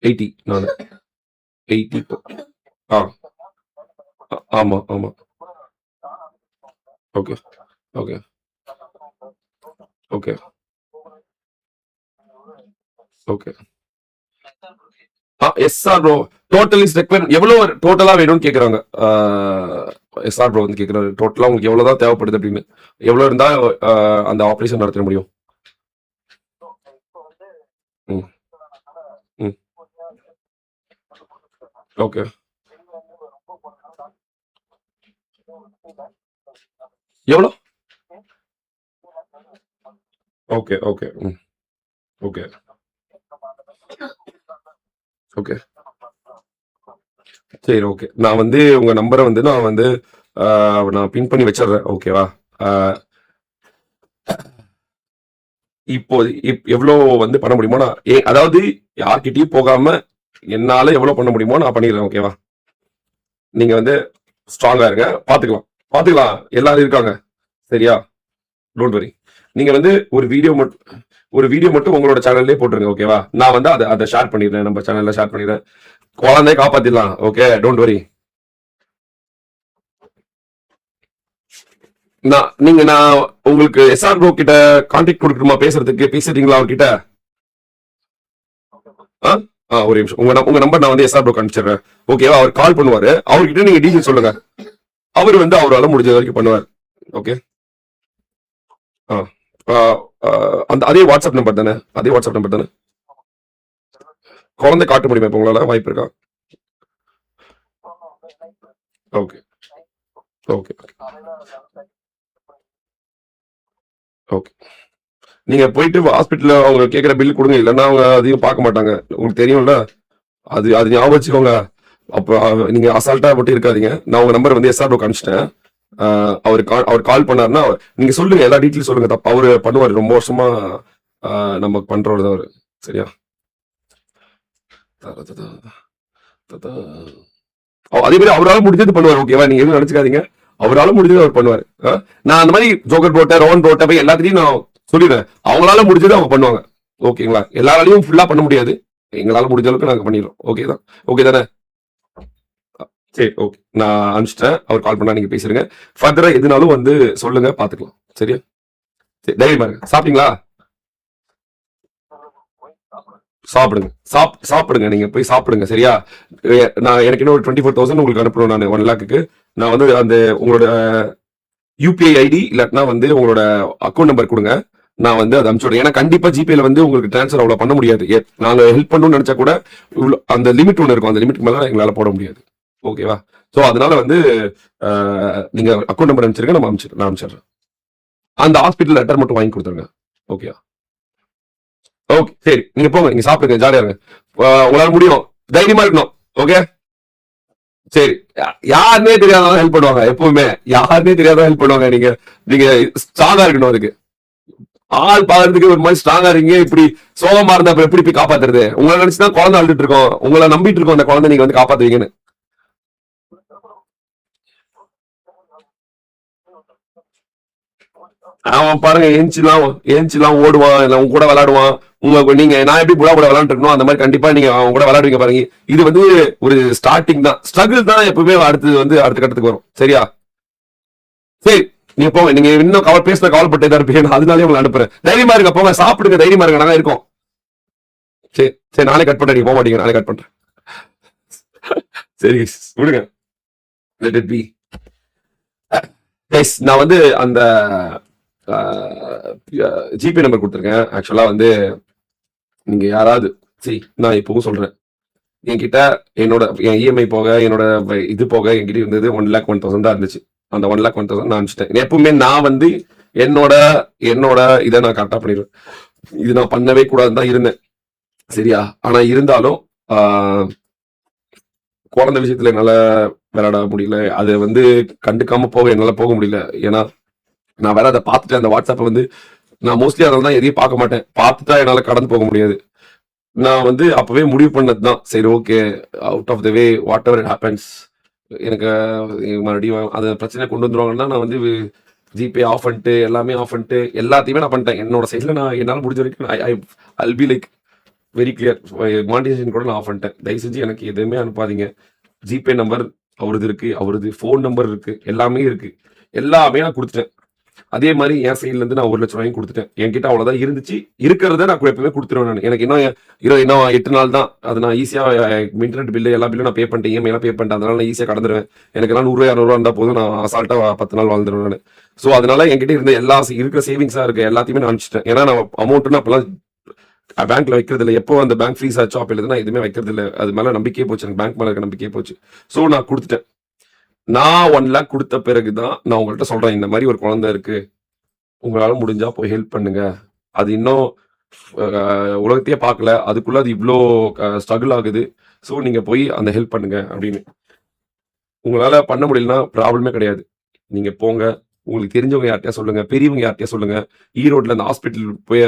எயிட்டி நானு 80. ஆ ஆமா ஆமா. Okay okay okay, okay. SR bro total is requirement எவ்வளவு டோட்டலா வேணும்னு கேக்குறாங்க. எஸ்ஆர் ப்ரோ வந்து கேக்குறாரு டோட்டலா உங்களுக்கு எவ்வளவுதான் தேவைப்படுது அப்படின்னு. எவ்வளவு இருந்தா அந்த ஆபரேஷன் நடத்த முடியும்? ம், ம். ஓகே, எவ்வளோ? Okay, okay. ம், ஓகே, ஓகே. சரி, ஓகே. நான் வந்து உங்க நம்பரை வந்து நான் பின் பண்ணி வச்சிடுறேன். ஓகேவா? ஆ, இப்போ எவ்வளோ வந்து பண்ண முடியுமோ நான் அதாவது யார்கிட்டயும் போகாம என்னால எவ்வளவு பண்ண முடியுமோ நான் பண்ணிடுறேன். ஓகேவா? நீங்க வந்து ஸ்ட்ராங்கா இருங்க. பாத்துக்கலாம், பாத்துக்கலாம். எல்லாரும் இருக்காங்க. சரியா? Don't worry. நீங்க வந்து ஒரு வீடியோ மட்டும் உங்களோட சேனல்லே போட்டுருங்க. ஓகேவா? நான் வந்து அதை ஷேர் பண்ணிடுறேன். நம்ம சேனல்ல ஷேர் பண்ணிடுறேன். குழந்தைய காப்பாத்திடலாம். Okay, don't worry. நான் உங்களுக்கு எஸ்ஆர் ப்ரோ கிட்ட கான்டாக்ட் கொடுக்கணுமா பேசுறதுக்கு? பேசுறீங்களா அவர்கிட்ட? ஆ? ஒரு நிமிஷம். உங்க நம்பர் நான் வந்து எஸ்ஆர் ப்ரோ அனுப்பிச்சிடுறேன். ஓகேவா? அவர் கால் பண்ணுவாரு. அவர்கிட்ட நீங்க டீடைல் சொல்லுங்க. அவர் வந்து அவரால முடிஞ்ச வரைக்கும் பண்ணுவார். ஓகே. ஆ. ஆ, ஆ, அந்த அதே வாட்ஸ்அப் நம்பர் தானே? அதே வாட்ஸ்அப் நம்பர் தானே? குழந்தை காட்ட முடியுமா இப்போ உங்களால? வாய்ப்பு இருக்கா? Okay, okay, okay. நீங்க போயிட்டு ஹாஸ்பிட்டல்ல அவங்க கேட்கிற பில் கொடுங்க. இல்லைன்னா அவங்க அதையும் பார்க்க மாட்டாங்க. உங்களுக்கு தெரியும்ல. அது அது ஞாபகம் வச்சுக்கோங்க. அப்போ நீங்க அசால்ட்டா மட்டும் இருக்காதீங்க. நான் உங்க நம்பர் வந்து எஸ்ஆர் ப்ரோ அனுப்பிச்சிட்டேன். அவர் கால் பண்ணாருன்னா நீங்க சொல்லுங்க. எல்லா டீட்டெயிலும் சொல்லுங்க. தப்பு அவரு பண்ணுவாரு. ரொம்ப வருஷமா நம்ம பண்றவர் தான் அவரு. சரியா? ததததா, ததா. அதே மாதிரி அவரால முடிஞ்சது பண்ணுவார். ஓகேவா? நீங்க எதுவும் நினைச்சுக்காதீங்க. அவரால முடிஞ்சது அவர் பண்ணுவாரு. நான் அந்த மாதிரி ஜோக்கர் போட்ட ரோன் போட்ட போய் எல்லாத்தையும் நான் சொல்லிடுறேன். அவங்களால முடிஞ்சது அவங்க பண்ணுவாங்க. ஓகேங்களா? எல்லாராலையும் ஃபுல்லா பண்ண முடியாது. எங்களால முடிஞ்ச அளவுக்கு நாங்க பண்ணிடுறோம். ஓகே தான். ஓகே தானே? சரி, ஓகே. நான் அனுப்பிச்சிட்டேன். அவர் கால் பண்ணா நீங்க பேசுறீங்க. ஃபர்தரா எதுனாலும் வந்து சொல்லுங்க, பாத்துக்கலாம். சரியா? சரி, தைரியமா இருங்க. சாப்பிட்டீங்களா? சாப்பிடுங்க. சாப்பிடுங்க. நீங்க போய் சாப்பிடுங்க. சரியா? நான் எனக்கு இன்னும் ஒரு 24,000 உங்களுக்கு அனுப்பணும். நான் 1,00,000க்கு நான் வந்து அந்த உங்களோட யூபிஐ ஐடி இல்லாட்டினா வந்து உங்களோட அக்கௌண்ட் நம்பர் கொடுங்க. நான் வந்து அதை அனுப்பிச்சு விடுறேன். ஏன்னா கண்டிப்பா ஜிபேல வந்து உங்களுக்கு டிரான்ஸ்ஃபர் அவ்வளவு பண்ண முடியாது. நாங்க ஹெல்ப் பண்ணணும்னு நினைச்சா கூட அந்த லிமிட் ஒன்று இருக்கும். அந்த லிமிட் மேல எங்களால போட முடியாது. ஓகேவா? சோ அதனால வந்து நீங்க அக்கௌண்ட் நம்பர் அனுப்பிச்சிருங்க. நான் அனுப்பிச்சிடுறேன். அந்த ஹாஸ்பிட்டல் லெட்டர் மட்டும் வாங்கி கொடுத்துருங்க. Okay, okay. சரி, நீங்க போங்க. நீங்க சாப்பிடுங்க. ஜாலியா இருங்க. உங்களால முடியும். தைரியமா இருக்கணும். ஓகே, சரி. யாருன்னே தெரியாதவங்க ஹெல்ப் பண்ணுவாங்க. எப்பவுமே யாருன்னே தெரியாதவங்க ஹெல்ப் பண்ணுவாங்க. நீங்க நீங்க ஸ்ட்ராங்கா இருக்கணும். அதுக்கு ஆள் பாக்குறதுக்கு ஒரு மாதிரி ஸ்ட்ராங்கா இருக்கீங்க. இப்படி சோகமா இருந்தா அப்புறம் எப்படி போய் காப்பாத்துறது? உங்களை நினைச்சுதான் குழந்தை அழுதுட்டு இருக்கோம். உங்களை நம்பிட்டு இருக்கோம். அந்த குழந்தை நீங்க வந்து காப்பாத்துவீங்கன்னு. அவன் பாருங்க ஏஞ்சிலாம் ஓடுவான். இல்ல உங்க கூட விளையாடுவான். நீங்க நான் எப்படி புடா கூட விளையாண்டு இருக்கணும் அந்த மாதிரி கண்டிப்பா நீங்க அவங்க கூட விளையாடுவீங்க பாருங்க. இது வந்து ஒரு ஸ்டார்டிங் தான். ஸ்ட்ரகிள் தான் எப்பவுமே அடுத்த கட்டத்துக்கு வரும். சரியா? சரி, நீங்க போங்க. நீங்க இன்னும் கவலைப்பட்டே தான் இருப்பீங்க. அதனாலே உங்களை அனுப்புறேன். தைரியமா இருங்க. போங்க, சாப்பிடுங்க. தைரியமா இருங்க. நாங்க இருக்கோம். சரி, சரி. நானே கட் பண்றேன். நீங்க போக மாட்டீங்க. நானே கட் பண்றேன். சரி, விடுங்க. Let it be. நான் வந்து அந்த ஜிபே நம்பர் கொடுத்துருக்கேன். ஆக்சுவலா வந்து நீங்க யாராவது சரி, நான் இப்பவும் சொல்றேன். என்கிட்ட என் இஎம்ஐ போக என்னோட இது போக என்கிட்ட இருந்தது 1,01,000 தான் இருந்துச்சு. அந்த 1,01,000 நான் அனுப்பிச்சிட்டேன். எப்பவுமே நான் வந்து என்னோட என்னோட இதை நான் கரெக்டா பண்ணிடுவேன். இது நான் பண்ணவே கூடாதுன்னு தான் இருந்தேன். சரியா? ஆனா இருந்தாலும் குழந்தை விஷயத்துல என்னால விளையாட முடியல. அதை வந்து கண்டுக்காம என்னால போக முடியல. ஏன்னா நான் வேற அதை பார்த்துட்டு அந்த வாட்ஸ்அப்பை வந்து நான் மோஸ்ட்லி அதனால தான் எதையும் பார்க்க மாட்டேன். பார்த்துட்டா என்னால கடந்து போக முடியாது. நான் வந்து அப்பவே முடிவு பண்ணதுதான். சரி, okay, out of the way whatever it happens. எனக்கு மறுபடியும் அந்த பிரச்சனை கொண்டு வந்துருவாங்கன்னா நான் வந்து ஜிபே ஆஃப் பண்ணிட்டு எல்லாமே ஆஃப் பண்ணிட்டு எல்லாத்தையுமே நான் பண்ணிட்டேன். என்னோட சைட்ல நான் என்னால் முடிஞ்ச வரைக்கும் I be like very clear. Monetisation கூட நான் ஆஃப் பண்ணிட்டேன். தயவு செஞ்சு எனக்கு எதுவுமே அனுப்பாதீங்க. ஜிபே நம்பர் அவரது இருக்கு, அவரது ஃபோன் நம்பர் இருக்கு, எல்லாமே இருக்கு. எல்லாமே நான் கொடுத்துட்டேன். அதே மாதிரி என் சைட்ல இருந்து நான் 1 லட்சம் ரூபாயும் கொடுத்துட்டேன். என்கிட்ட அவ்வளவுதான் இருந்துச்சு. இருக்கிறத நான் எப்பவுமே கொடுத்துருவேன் நான். எனக்கு இன்னும் 8 நாள் தான். அது நான் ஈஸியா இன்டர்நெட் பில்லு எல்லா பில்லும் நான் பே பண்ணிட்டேன், இஎம்ஐ எல்லாம் பே பண்ணிட்டேன். அதனால நான் ஈஸியா கடந்துருவேன். எனக்கு எல்லாம் 100 200 இருந்தா போதும், நான் அசால்ட்டா 10 நாள் வாழ்ந்துருவேன் நான். ஸோ அதனால என்கிட்ட இருந்த இருக்கிற சேவிங்ஸா இருக்க எல்லாத்தையுமே நான் அனுப்பிச்சிட்டேன். ஏன்னா நான் அமௌண்ட்னா அப்பெல்லாம் பேங்க்ல வைக்கிறது இல்லை. எப்போ அந்த பேங்க் ஃப்ரீஸ் ஆச்சோ அப்ப நான் எதுவுமே வைக்கிறது இல்லை. அது மேல நம்பிக்கையே போச்சு, எனக்கு பேங்க் மேல இருக்க நம்பிக்கையே போச்சு. ஸோ நான் கொடுத்துட்டேன். நான் 1 லேக் கொடுத்த பிறகுதான் நான் உங்கள்கிட்ட சொல்றேன், இந்த மாதிரி ஒரு குழந்தை இருக்கு, உங்களால முடிஞ்சா போய் ஹெல்ப் பண்ணுங்க. அது இன்னும் உலகத்தையே பார்க்கல, அதுக்குள்ள அது இவ்வளோ ஸ்ட்ரகிள் ஆகுது. ஸோ நீங்க போய் அந்த ஹெல்ப் பண்ணுங்க அப்படின்னு. உங்களால பண்ண முடியலன்னா ப்ராப்ளமே கிடையாது. நீங்க போங்க, உங்களுக்கு தெரிஞ்சவங்க யார்கிட்டயா சொல்லுங்க, பெரியவங்க யார்கிட்டயா சொல்லுங்க. ஈரோட்ல அந்த ஹாஸ்பிட்டல் போய்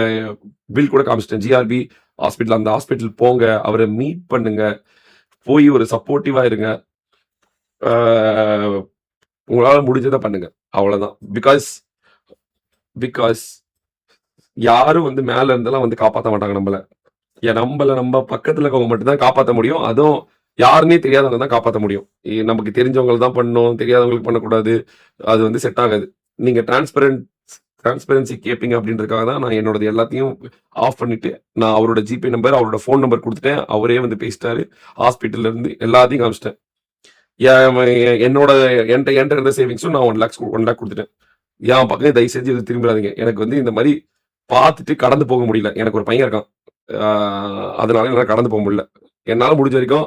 பில் கூட காமிச்சிட்டேன், ஜிஆர்பி ஹாஸ்பிட்டல். அந்த ஹாஸ்பிட்டல் போங்க, அவரை மீட் பண்ணுங்க, போய் ஒரு சப்போர்ட்டிவா இருங்க. உங்களால முடிஞ்சதை பண்ணுங்க, அவ்வளவுதான். பிகாஸ் யாரும் மேல இருந்தெல்லாம் காப்பாற்ற மாட்டாங்க நம்மள. நம்ம பக்கத்துல இருக்கவங்க மட்டும்தான் காப்பாற்ற முடியும். அதுவும் யாருன்னே தெரியாதவங்க தான் காப்பாற்ற முடியும். நமக்கு தெரிஞ்சவங்க தான் பண்ணணும், தெரியாதவங்களுக்கு பண்ணக்கூடாது. அது செட் ஆகாது. நீங்க டிரான்ஸ்பரன்சி கேட்பீங்க அப்படின்றதுக்காக தான் நான் என்னோட எல்லாத்தையும் ஆஃப் பண்ணிட்டு, நான் அவரோட ஜிபே நம்பர், அவரோட ஃபோன் நம்பர் கொடுத்துட்டேன். அவரே பேசிட்டாரு. ஹாஸ்பிட்டல்ல இருந்து எல்லாத்தையும் காமிச்சிட்டேன். என்னோட என்கிட்ட இருந்த சேவிங்ஸும் நான் 1 லேக் கொடுத்துட்டேன். என் பக்கம் தயவு செஞ்சு இது திரும்பிடாதீங்க. எனக்கு இந்த மாதிரி பார்த்துட்டு கடந்து போக முடியல. எனக்கு ஒரு பையன் இருக்கான், அதனால என்னால கடந்து போக முடியல. என்னால முடிஞ்ச வரைக்கும்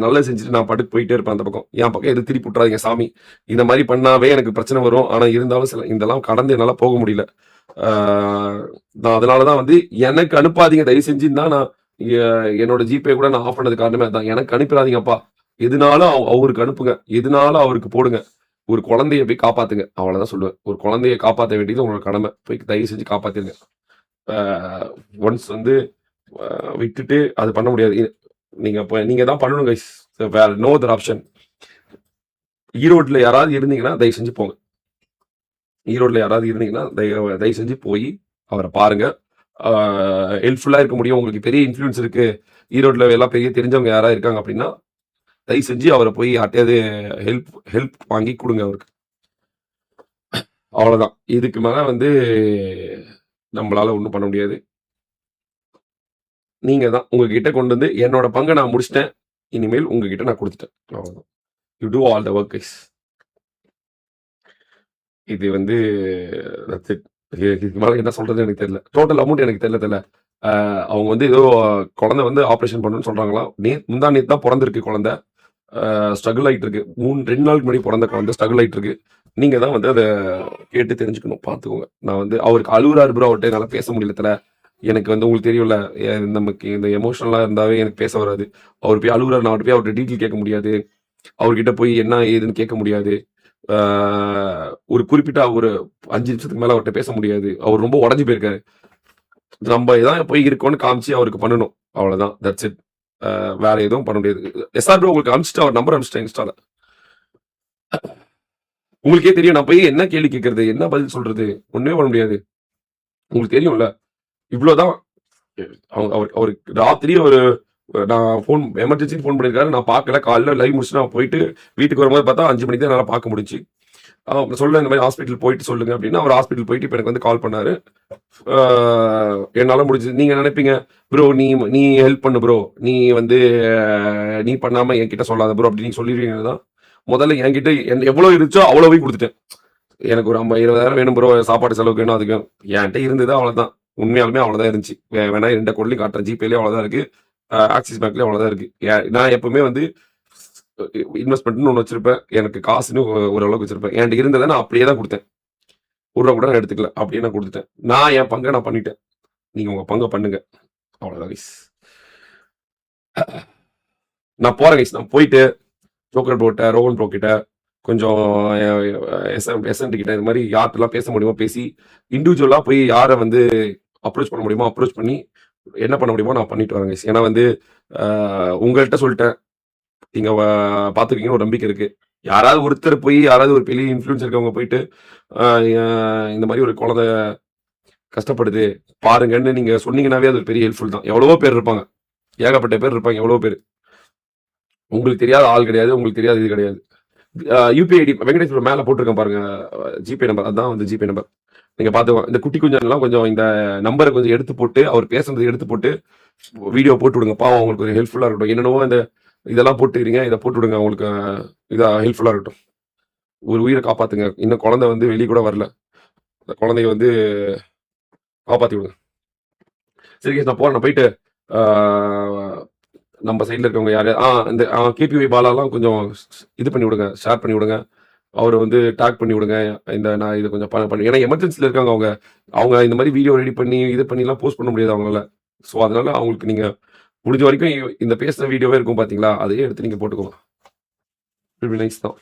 நல்லா செஞ்சுட்டு நான் படுத்து போயிட்டே இருப்பேன். அந்த பக்கம் என் பக்கம் எது திருப்பி விட்டுறாதீங்க சாமி. இந்த மாதிரி பண்ணாவே எனக்கு பிரச்சனை வரும். ஆனா இருந்தாலும் இதெல்லாம் கடந்து என்னால போக முடியல. நான் அதனாலதான் எனக்கு அனுப்பாதீங்க தயவு செஞ்சுன்னு தான் நான் என்னோட ஜிபே கூட நான் ஆஃப் பண்ணது காரணமே அதான். எனக்கு அனுப்பிடாதீங்கப்பா. எதுனாலும் அவருக்கு அனுப்புங்க, எதுனாலும் அவருக்கு போடுங்க. ஒரு குழந்தைய போய் காப்பாத்துங்க, அவ்வளவுதான் சொல்லுவேன். ஒரு குழந்தைய காப்பாற்ற வேண்டியது உங்களோட கடமை. போய் தயவு செஞ்சு காப்பாத்திருங்க. ஒன்ஸ் விட்டுட்டு அது பண்ண முடியாது. நீங்க தான் பண்ணணும் கைஸ். வேற நோ அதர் ஆப்ஷன். ஈரோட்ல யாராவது இருந்தீங்கன்னா தயவு செஞ்சு போங்க. ஈரோட்ல யாராவது இருந்தீங்கன்னா தயவு செஞ்சு போய் அவரை பாருங்க. ஹெல்ப்ஃபுல்லா இருக்க முடியும். உங்களுக்கு பெரிய இன்ஃப்ளூயன்ஸ் இருக்கு, ஈரோட்ல எல்லாம் பெரிய தெரிஞ்சவங்க யாராவது இருக்காங்க அப்படின்னா தயவு செஞ்சு அவரை போய் யார்ட்டையாவது ஹெல்ப் வாங்கி கொடுங்க அவருக்கு. அவ்வளவுதான். இதுக்கு மேல நம்மளால ஒன்றும் பண்ண முடியாது. நீங்க தான் உங்ககிட்ட கொண்டு என்னோட பங்கை நான் முடிச்சிட்டேன். இனிமேல் உங்ககிட்ட நான் கொடுத்துட்டேன், அவ்வளவுதான். You do all the work guys. இது இதுக்கு மேல என்ன சொல்றது எனக்கு தெரியல. டோட்டல் அமௌண்ட் எனக்கு தெரியல. அவங்க ஏதோ குழந்தை ஆப்ரேஷன் பண்ணணும்னு சொல்றாங்களா. முந்தா நேத்து தான் பிறந்திருக்கு குழந்தை. ஸ்ட்ரகிள் ஆயிட்டு இருக்கு. 2 நாளுக்கு முன்னாடி பிறந்த குழந்தை ஸ்ட்ரகிள் ஆயிட்டு இருக்கு. நீங்க தான் அதை கேட்டு தெரிஞ்சுக்கணும், பார்த்துக்கோங்க. நான் அவருக்கு அழுகுறாரு ப்ரோ, அவர்கிட்ட என்னால பேச முடியல. எனக்கு உங்களுக்கு தெரியும்ல, நமக்கு இந்த எமோஷனலா இருந்தாவே எனக்கு பேச வராது. அவர் போய் அழுகுறாரு, நான் போய் அவர்கிட்ட டீட்டெயில் கேட்க முடியாது. அவர்கிட்ட போய் என்ன ஏதுன்னு கேட்க முடியாது. ஒரு குறிப்பிட்ட ஒரு 5 நிமிஷத்துக்கு மேல அவர்கிட்ட பேச முடியாது. அவர் ரொம்ப உடஞ்சு போயிருக்காரு. நம்ம தான் போய் இருக்கோன்னு காமிச்சு அவருக்கு பண்ணணும், அவ்வளவுதான். That's it. வேற எதுவும் பண்ண முடியாது. எஸ்ஆர் ப்ரோ உங்களுக்கு அனுப்பிச்சிட்டு அவர் நம்பர் அனுப்பிச்சிட்டேன் இன்ஸ்டால. உங்களுக்கே தெரியும் நான் போய் என்ன கேள்வி கேட்கறது, என்ன பதில் சொல்றது, ஒண்ணுமே பண்ண முடியாது. உங்களுக்கு தெரியும்ல, இவ்வளவுதான். அவருக்கு ராத்திரி நான் போன் எமர்ஜென்சி போன் பண்ணிருக்காரு, நான் பார்க்கல. காலைல லைவ் முடிச்சு நான் போயிட்டு வீட்டுக்கு வரும்போது பார்த்தா 5 மணிக்கு தான் என்னால பார்க்க முடிச்சு. சொல்ல இந்த மாதிரி ஹாஸ்பிட்டல் போயிட்டு சொல்லுங்க அப்படின்னா அவர் ஹாஸ்பிட்டல் போயிட்டு இப்போ எனக்கு கால் பண்ணாரு. என்னால முடிஞ்சது. நீங்க நினைப்பீங்க ப்ரோ நீ ஹெல்ப் பண்ணு ப்ரோ, நீ நீ பண்ணாம என்கிட்ட சொல்லாத ப்ரோ அப்படி நீங்க சொல்லிடுவீங்க தான். முதல்ல என்கிட்ட எவ்வளவு இருந்துச்சோ அவ்வளவையும் கொடுத்துட்டேன். எனக்கு ஒரு 50,000 வேணும் ப்ரோ, சாப்பாடு செலவுக்கு வேணும், அதுக்கு என்கிட்ட இருந்தது அவ்வளவுதான். உண்மையாலுமே அவ்வளவுதான் இருந்துச்சு. வேணா 2 கோடிலையும் காட்டுறேன், ஜிபேலயும் அவ்வளவுதான் இருக்கு, ஆக்சிஸ் பேங்க்லயும் அவ்வளவுதான் இருக்கு. நான் எப்பவுமே இன்வெஸ்ட்மெண்ட்னு ஒன்று வச்சிருப்பேன். எனக்கு காசுன்னு ஓரளவுக்கு வச்சிருப்பேன். என்கிட்ட இருந்ததை நான் அப்படியே தான் கொடுத்தேன். 1 ரூபா கூட நான் எடுத்துக்கல, அப்படியே நான் கொடுத்துட்டேன். நான் என் பங்கை நான் பண்ணிட்டேன். நீங்க உங்க பங்கை பண்ணுங்க, அவ்வளவுதான் கைஸ். நான் போறேன் கைஸ். நான் போயிட்டு ஜோக்கர் ப்ரோ கிட்ட, ரோஹன் ப்ரோ கிட்ட, கொஞ்சம் எஸ்என்டி கிட்ட, இது மாதிரி யார்கிட்டலாம் பேச முடியுமோ பேசி, இண்டிவிஜுவலா போய் யாரை அப்ரோச் பண்ண முடியுமோ அப்ரோச் பண்ணி என்ன பண்ண முடியுமோ நான் பண்ணிட்டு வரேன் கைஸ். ஏன்னா உங்கள்கிட்ட சொல்லிட்டேன், நீங்க பாத்துருக்கீங்கன்னு ஒரு நம்பிக்கை இருக்கு. யாராவது ஒருத்தர் போய், யாராவது ஒரு பெரிய இன்ஃப்ளூயன்ஸ் இருக்கவங்க போயிட்டு இந்த மாதிரி ஒரு குழந்தை கஷ்டப்படுது பாருங்கன்னு நீங்க சொன்னீங்கன்னாவே அது ஒரு பெரிய ஹெல்ப்ஃபுல் தான். எவ்வளவோ பேர் இருப்பாங்க, ஏகப்பட்ட பேர் இருப்பாங்க, எவ்வளவோ பேர். உங்களுக்கு தெரியாத ஆள் கிடையாது, உங்களுக்கு தெரியாது இது கிடையாது. யூபிஐ ஐடி வெங்கடேஸ்வரர் மேல போட்டிருக்கேன் பாருங்க, ஜிபே நம்பர், அதான் வந்து ஜிபே நம்பர். நீங்க பாத்துக்கோங்க. இந்த குட்டி குஞ்செல்லாம் கொஞ்சம் இந்த நம்பரை கொஞ்சம் எடுத்து போட்டு, அவர் பேசுனது எடுத்து போட்டு வீடியோ போட்டு விடுங்க. பாவம் அவங்களுக்கு ஒரு ஹெல்ப்ஃபுல்லா இருக்கட்டும். என்னென்னவோ இந்த இதெல்லாம் போட்டுக்கிறீங்க, இதை போட்டு விடுங்க, அவங்களுக்கு இதா ஹெல்ப்ஃபுல்லா இருக்கட்டும். ஒரு உயிரை காப்பாத்துங்க. இன்னும் குழந்தை வந்து வெளியே கூட வரல. அந்த குழந்தைய வந்து காப்பாத்தி விடுங்க. சரி guys, நான் போறேன். நான் போயிட்டு நம்ம சைடில் இருக்கவங்க யாரு இந்த கேபிஒய் பாலாலாம் கொஞ்சம் இது பண்ணி விடுங்க, ஷேர் பண்ணி விடுங்க. அவரை வந்து டேக் பண்ணி விடுங்க. நான் இது கொஞ்சம் பண்ணி, ஏன்னா எமர்ஜென்சியில் இருக்காங்க அவங்க. அவங்க இந்த மாதிரி வீடியோ ரெடி பண்ணி இது பண்ணிலாம் போஸ்ட் பண்ண முடியாது அவங்களால. ஸோ அதனால அவங்களுக்கு நீங்க முடிஞ்ச வரைக்கும் இந்த பேசுன வீடியோவே இருக்கும் பாத்தீங்களா, அதையே எடுத்து நீங்க போட்டுக்கோங்க. நைஸ் தான்.